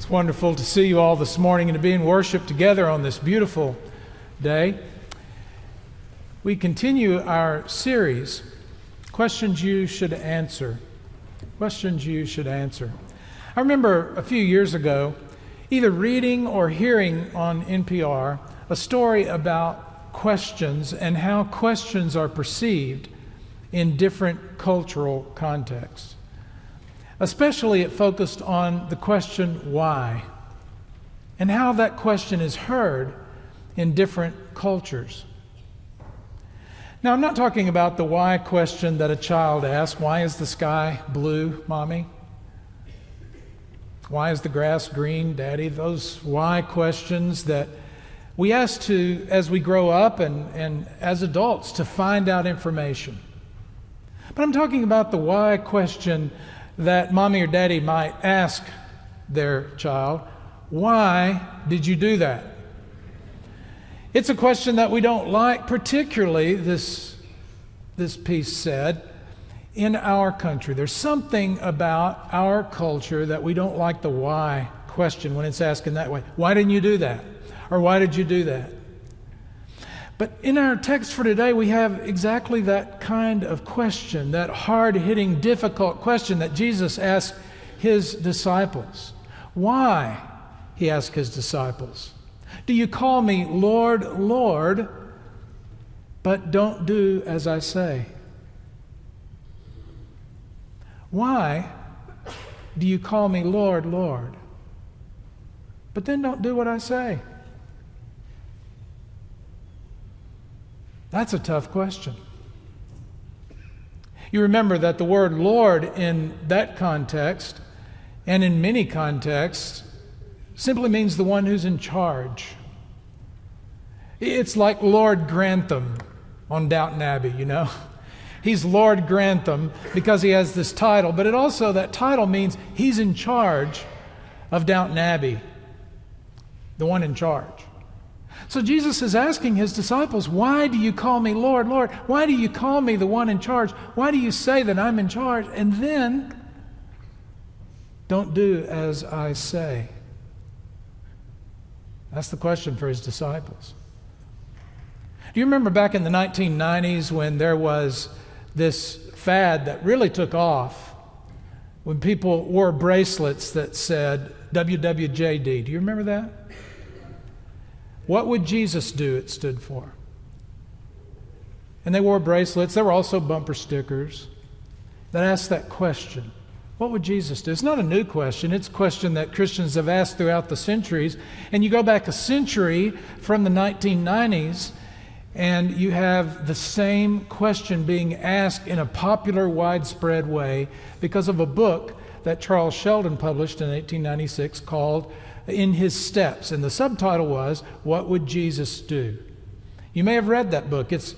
It's wonderful to see you all this morning and to be in worship together on this beautiful day. We continue our series, Questions You Should Answer. Questions You Should Answer. I remember a few years ago, either reading or hearing on NPR a story about questions and how questions are perceived in different cultural contexts. Especially it focused on the question, why? And how that question is heard in different cultures. Now, I'm not talking about the why question that a child asks. Why is the sky blue, Mommy? Why is the grass green, Daddy? Those why questions that we ask to as we grow up and as adults to find out information. But I'm talking about the why question that Mommy or Daddy might ask their child. Why did you do that? It's a question that we don't like, particularly, this piece said, in our country. There's something about our culture that we don't like the why question when it's asked in that way. Why didn't you do that? Or why did you do that? But in our text for today, we have exactly that kind of question, that hard-hitting, difficult question that Jesus asked his disciples. Why, he asked his disciples, do you call me Lord, Lord, but don't do as I say? Why do you call me Lord, Lord, but then don't do what I say? That's a tough question. You remember that the word Lord in that context and in many contexts simply means the one who's in charge. It's like Lord Grantham on Downton Abbey, you know. He's Lord Grantham because he has this title, but it also, that title means he's in charge of Downton Abbey, the one in charge. So Jesus is asking his disciples, why do you call me Lord, Lord? Why do you call me the one in charge? Why do you say that I'm in charge? And then don't do as I say. That's the question for his disciples. Do you remember back in the 1990s when there was this fad that really took off, when people wore bracelets that said WWJD? Do you remember that? What would Jesus do, it stood for. And they wore bracelets. There were also bumper stickers that asked that question. What would Jesus do? It's not a new question. It's a question that Christians have asked throughout the centuries. And you go back a century from the 1990s, and you have the same question being asked in a popular, widespread way because of a book that Charles Sheldon published in 1896 called In His Steps. And the subtitle was, What Would Jesus Do? You may have read that book. It's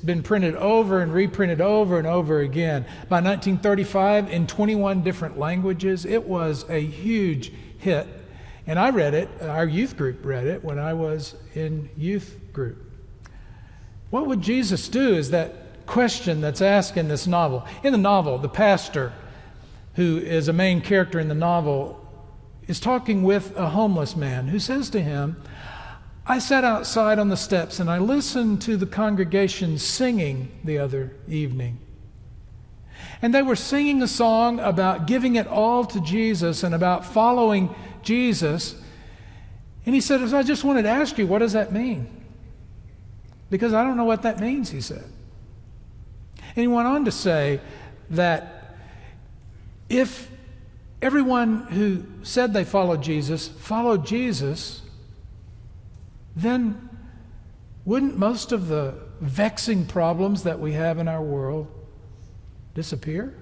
been printed over and reprinted over and over again. By 1935, in 21 different languages, it was a huge hit. And I read it, our youth group read it when I was in youth group. What would Jesus do is that question that's asked in this novel. In the novel, the pastor, who is a main character in the novel, is talking with a homeless man who says to him, I sat outside on the steps and I listened to the congregation singing the other evening. And they were singing a song about giving it all to Jesus and about following Jesus. And he said, I just wanted to ask you, what does that mean? Because I don't know what that means, he said. And he went on to say that if everyone who said they followed Jesus, then wouldn't most of the vexing problems that we have in our world disappear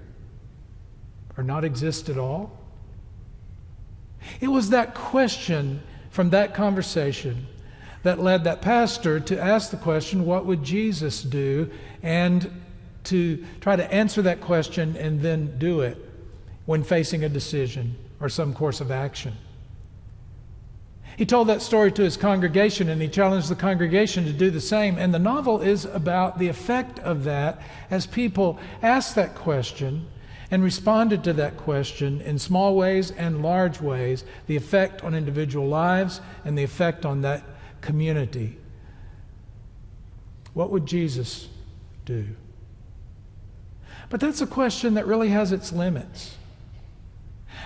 or not exist at all? It was that question from that conversation that led that pastor to ask the question, what would Jesus do? And to try to answer that question and then do it when facing a decision or some course of action. He told that story to his congregation, and he challenged the congregation to do the same. And the novel is about the effect of that as people ask that question and responded to that question in small ways and large ways, the effect on individual lives and the effect on that community. What would Jesus do? But that's a question that really has its limits.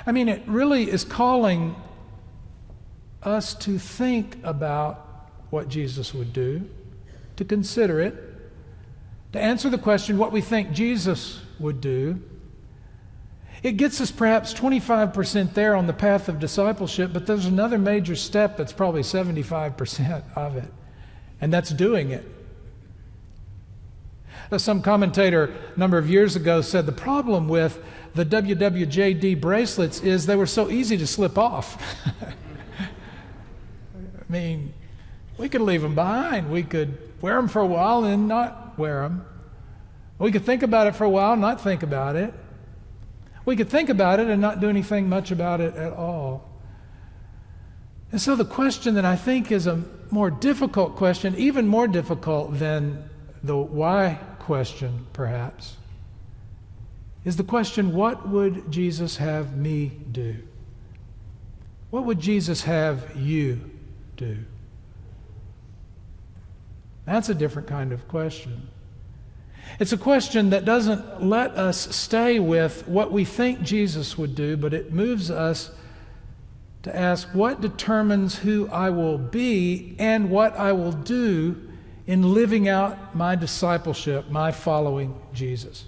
I mean, it really is calling us to think about what Jesus would do, to consider it, to answer the question what we think Jesus would do. It gets us perhaps 25% there on the path of discipleship, but there's another major step that's probably 75% of it, and that's doing it. Some commentator a number of years ago said the problem with the WWJD bracelets is they were so easy to slip off. I mean, we could leave them behind. We could wear them for a while and not wear them. We could think about it for a while and not think about it. We could think about it and not do anything much about it at all. And so the question that I think is a more difficult question, even more difficult than the why question, perhaps, is the question, what would Jesus have me do? What would Jesus have you do? That's a different kind of question. It's a question that doesn't let us stay with what we think Jesus would do, but it moves us to ask, what determines who I will be and what I will do in living out my discipleship, my following Jesus?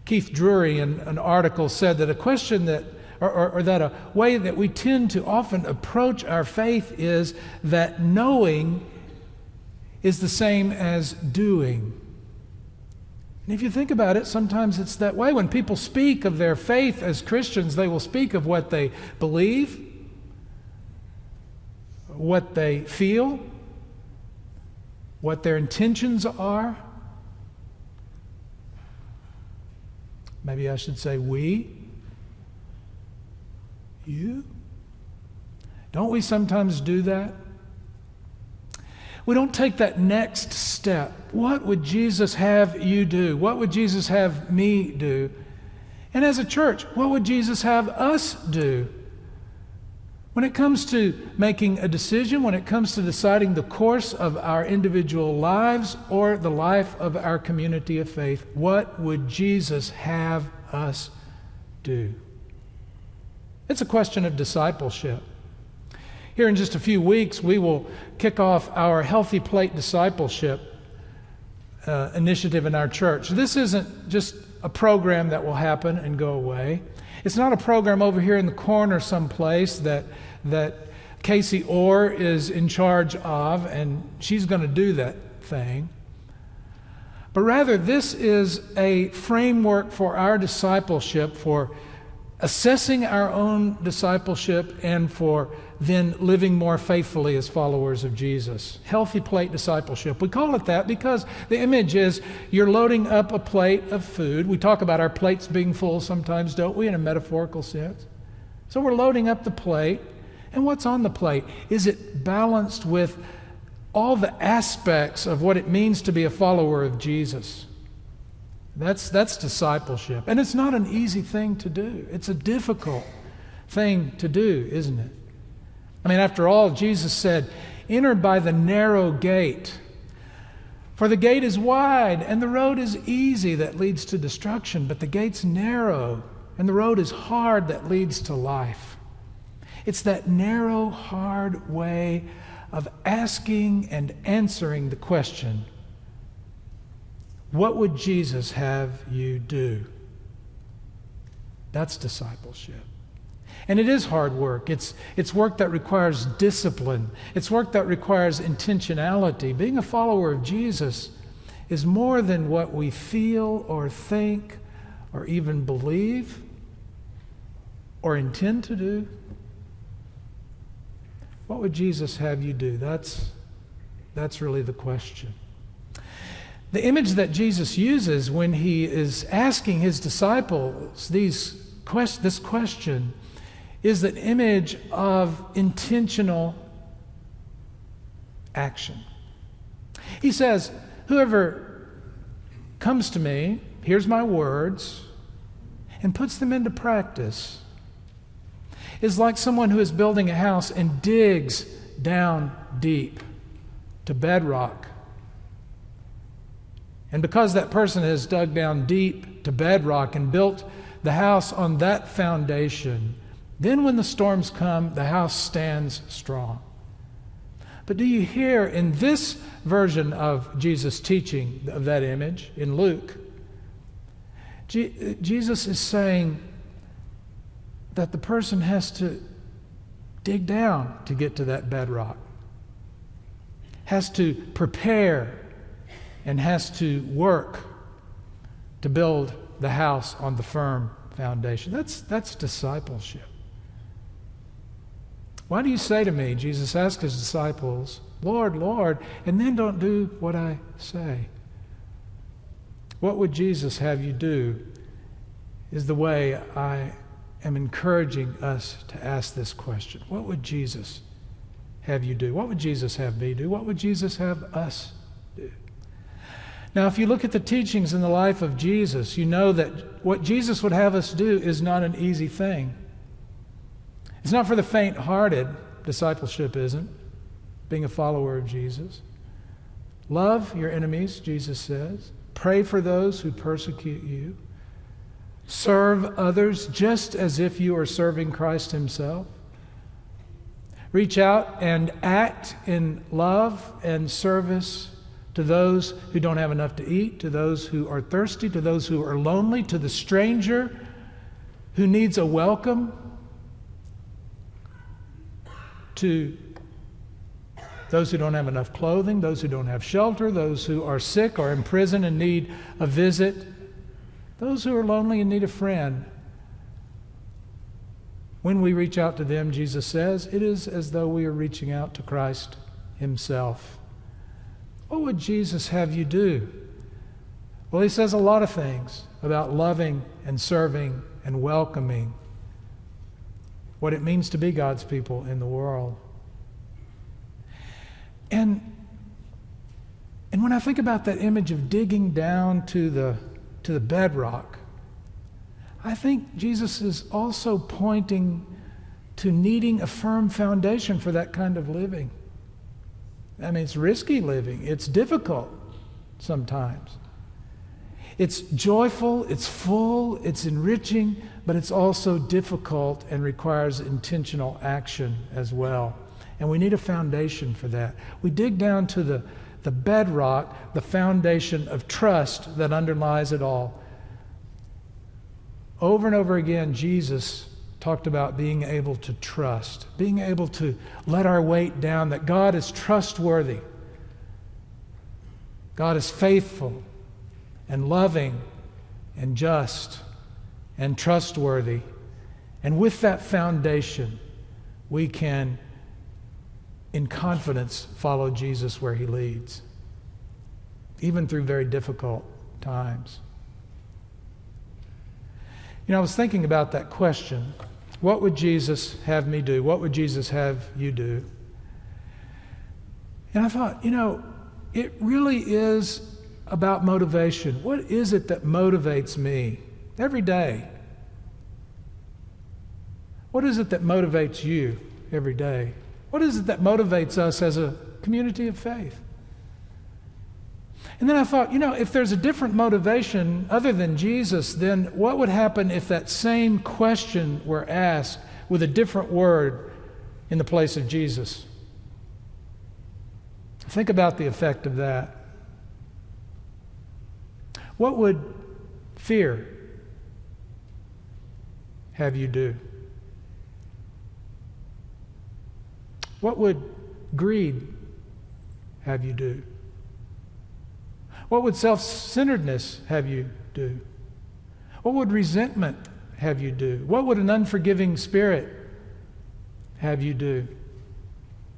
Keith Drury, in an article, said that a question that, or that a way that we tend to often approach our faith is that knowing is the same as doing. And if you think about it, sometimes it's that way. When people speak of their faith as Christians, they will speak of what they believe, what they feel, what their intentions are. Maybe I should say we. You? Don't we sometimes do that? We don't take that next step. What would Jesus have you do? What would Jesus have me do? And as a church, what would Jesus have us do? When it comes to making a decision, when it comes to deciding the course of our individual lives or the life of our community of faith, what would Jesus have us do? It's a question of discipleship. Here in just a few weeks, we will kick off our Healthy Plate Discipleship initiative in our church. This isn't just a program that will happen and go away. It's not a program over here in the corner someplace that Casey Orr is in charge of, and she's going to do that thing. But rather, this is a framework for our discipleship, for assessing our own discipleship, and for then living more faithfully as followers of Jesus. Healthy plate discipleship. We call it that because the image is you're loading up a plate of food. We talk about our plates being full sometimes, don't we, in a metaphorical sense? So we're loading up the plate, and what's on the plate? Is it balanced with all the aspects of what it means to be a follower of Jesus? That's discipleship. And it's not an easy thing to do. It's a difficult thing to do, isn't it? I mean, after all, Jesus said, "Enter by the narrow gate. For the gate is wide and the road is easy that leads to destruction, but the gate's narrow and the road is hard that leads to life." It's that narrow, hard way of asking and answering the question, what would Jesus have you do? That's discipleship. And it is hard work. It's work that requires discipline. It's work that requires intentionality. Being a follower of Jesus is more than what we feel or think or even believe or intend to do. What would Jesus have you do? That's really the question. The image that Jesus uses when he is asking his disciples this question is the image of intentional action. He says, "Whoever comes to me, hears my words, and puts them into practice is like someone who is building a house and digs down deep to bedrock. And because that person has dug down deep to bedrock and built the house on that foundation, then when the storms come, the house stands strong. But do you hear in this version of Jesus' teaching of that image in Luke, Jesus is saying that the person has to dig down to get to that bedrock, has to prepare, and has to work to build the house on the firm foundation. That's discipleship. Why do you say to me, Jesus asked his disciples, Lord, Lord, and then don't do what I say? What would Jesus have you do is the way I am encouraging us to ask this question. What would Jesus have you do? What would Jesus have me do? What would Jesus have us do? Now, if you look at the teachings in the life of Jesus, you know that what Jesus would have us do is not an easy thing. It's not for the faint-hearted. Discipleship isn't. Being a follower of Jesus. Love your enemies, Jesus says. Pray for those who persecute you. Serve others just as if you are serving Christ himself. Reach out and act in love and service to those who don't have enough to eat, to those who are thirsty, to those who are lonely, to the stranger who needs a welcome, to those who don't have enough clothing, those who don't have shelter, those who are sick or in prison and need a visit, those who are lonely and need a friend. When we reach out to them, Jesus says, it is as though we are reaching out to Christ himself. What would Jesus have you do? Well, he says a lot of things about loving and serving and welcoming, what it means to be God's people in the world. And when I think about that image of digging down to the bedrock, I think Jesus is also pointing to needing a firm foundation for that kind of living. I mean, it's risky living. It's difficult sometimes. It's joyful, it's full, it's enriching, but it's also difficult and requires intentional action as well. And we need a foundation for that. We dig down to the bedrock, the foundation of trust that underlies it all. Over and over again, Jesus talked about being able to trust, being able to let our weight down, that God is trustworthy. God is faithful and loving and just and trustworthy. And with that foundation, we can, in confidence, follow Jesus where he leads, even through very difficult times. You know, I was thinking about that question. What would Jesus have me do? What would Jesus have you do? And I thought, you know, it really is about motivation. What is it that motivates me every day? What is it that motivates you every day? What is it that motivates us as a community of faith? And then I thought, you know, if there's a different motivation other than Jesus, then what would happen if that same question were asked with a different word in the place of Jesus? Think about the effect of that. What would fear have you do? What would greed have you do? What would self-centeredness have you do? What would resentment have you do? What would an unforgiving spirit have you do?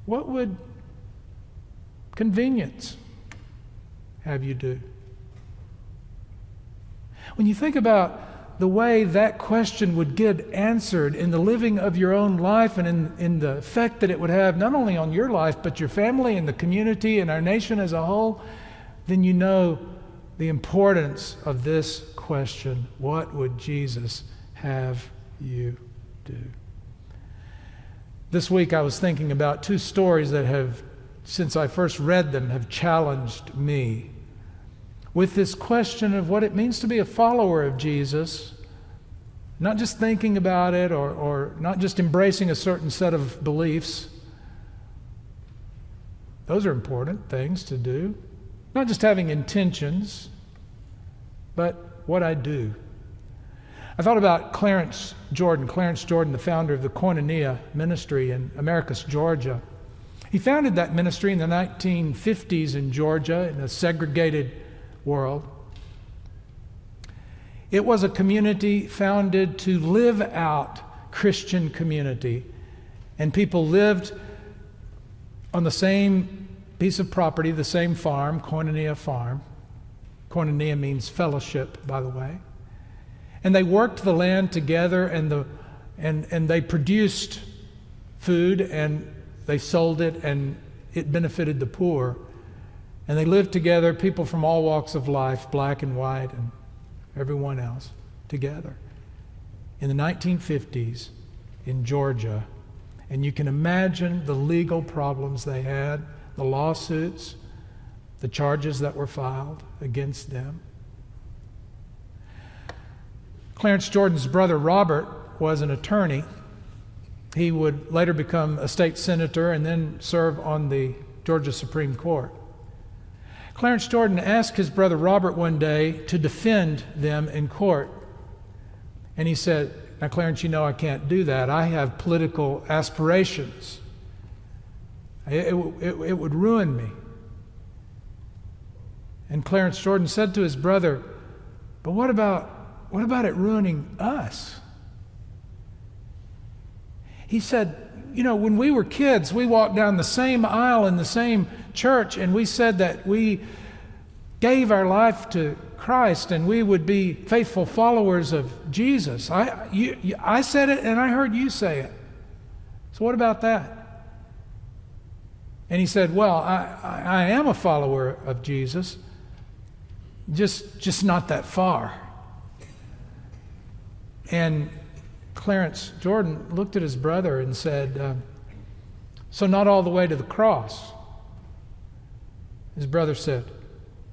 What would convenience have you do? When you think about the way that question would get answered in the living of your own life and in the effect that it would have not only on your life, but your family and the community and our nation as a whole, then you know the importance of this question, what would Jesus have you do? This week I was thinking about two stories that have, since I first read them, have challenged me with this question of what it means to be a follower of Jesus, not just thinking about it or not just embracing a certain set of beliefs. Those are important things to do. Not just having intentions, but what I do. I thought about Clarence Jordan, the founder of the Koinonia ministry in Americus, Georgia. He founded that ministry in the 1950s in Georgia, in a segregated world. It was a community founded to live out Christian community, and people lived on the same piece of property, the same farm, Koinonia farm. Koinonia means fellowship, by the way. And they worked the land together, and they produced food, and they sold it, and it benefited the poor. And they lived together, people from all walks of life, black and white and everyone else, together in the 1950s in Georgia. And you can imagine the legal problems they had, the lawsuits, the charges that were filed against them. Clarence Jordan's brother Robert was an attorney. He would later become a state senator and then serve on the Georgia Supreme Court. Clarence Jordan asked his brother Robert one day to defend them in court. And he said, "Now, Clarence, you know I can't do that. I have political aspirations. It would ruin me." And Clarence Jordan said to his brother, "But what about it ruining us?" He said, "You know, when we were kids, we walked down the same aisle in the same church, and we said that we gave our life to Christ and we would be faithful followers of Jesus. I said it, and I heard you say it. So what about that?" And he said, "Well, I am a follower of Jesus, just not that far." And Clarence Jordan looked at his brother and said, "So not all the way to the cross?" His brother said,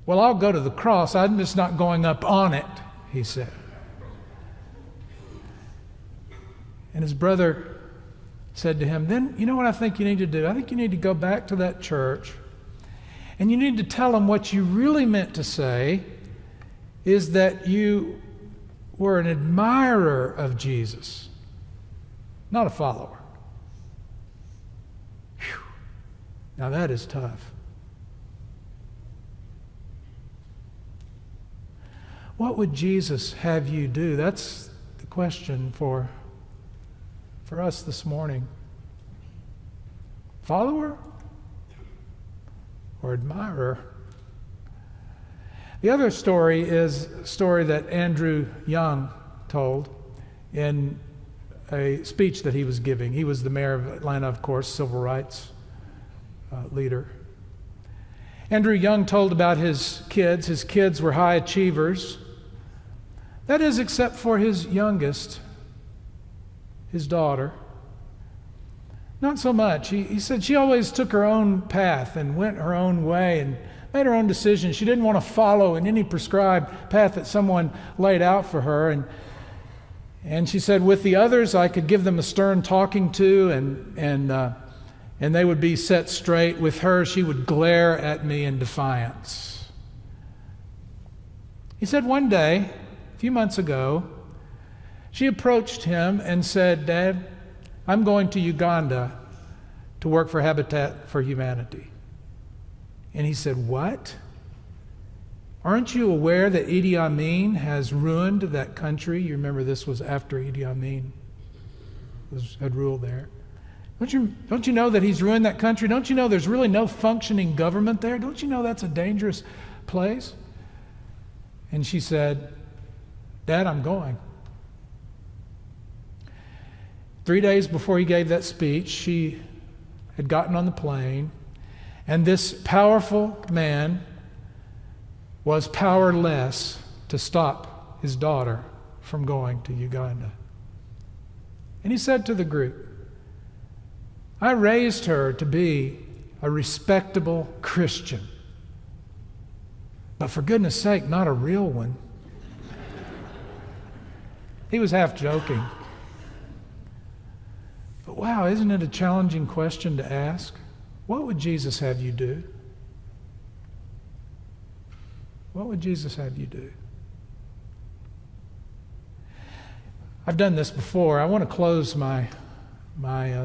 "Well, I'll go to the cross. I'm just not going up on it," he said. And his brother said to him, "Then you know what I think you need to do? I think you need to go back to that church and you need to tell them what you really meant to say is that you were an admirer of Jesus, not a follower." Whew. Now that is tough. What would Jesus have you do? That's the question for us this morning. Follower or admirer? The other story is a story that Andrew Young told in a speech that he was giving. He was the mayor of Atlanta, of course, civil rights leader. Andrew Young told about his kids. His kids were high achievers. That is, except for his youngest, his daughter. Not so much. He said she always took her own path and went her own way and made her own decisions. She didn't want to follow in any prescribed path that someone laid out for her. And she said, with the others, I could give them a stern talking to, and they would be set straight. With her, she would glare at me in defiance. He said one day, a few months ago, she approached him and said, "Dad, I'm going to Uganda to work for Habitat for Humanity." And he said, "What? Aren't you aware that Idi Amin has ruined that country?" You remember this was after Idi Amin had ruled there. Don't you know that he's ruined that country? Don't you know there's really no functioning government there? Don't you know that's a dangerous place? And she said, "Dad, I'm going." 3 days before he gave that speech, she had gotten on the plane, and this powerful man was powerless to stop his daughter from going to Uganda. And he said to the group, I raised her to be a respectable Christian, but for goodness sake, not a real one. He was half joking. But wow, isn't it a challenging question to ask? What would Jesus have you do? What would Jesus have you do? I've done this before. I want to close my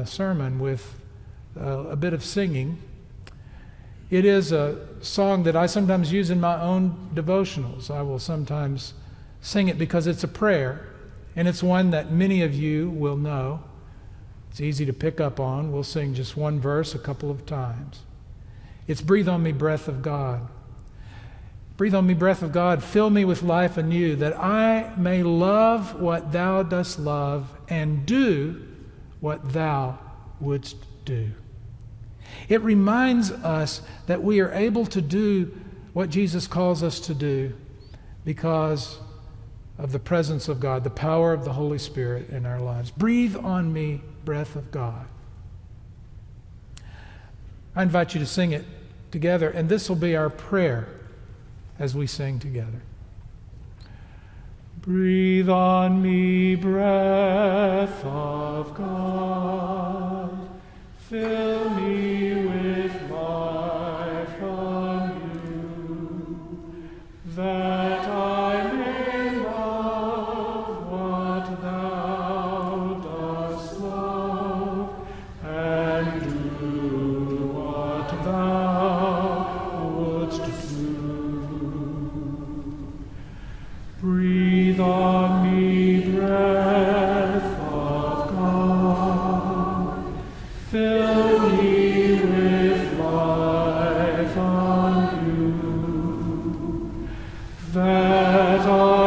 sermon with a bit of singing. It is a song that I sometimes use in my own devotionals. I will sometimes sing it because it's a prayer, and it's one that many of you will know. It's easy to pick up on. We'll sing just one verse a couple of times. It's Breathe on Me, Breath of God. Breathe on me, breath of God, fill me with life anew, that I may love what thou dost love and do what thou wouldst do. It reminds us that we are able to do what Jesus calls us to do because of the presence of God, the power of the Holy Spirit in our lives. Breathe on me, breath of God. I invite you to sing it together, and this will be our prayer as we sing together. Breathe on me, breath of God, fill me with life anew, that I may love what thou dost love, and do what thou wouldst do. Breathe on me, breath of God, fill me with life anew, that I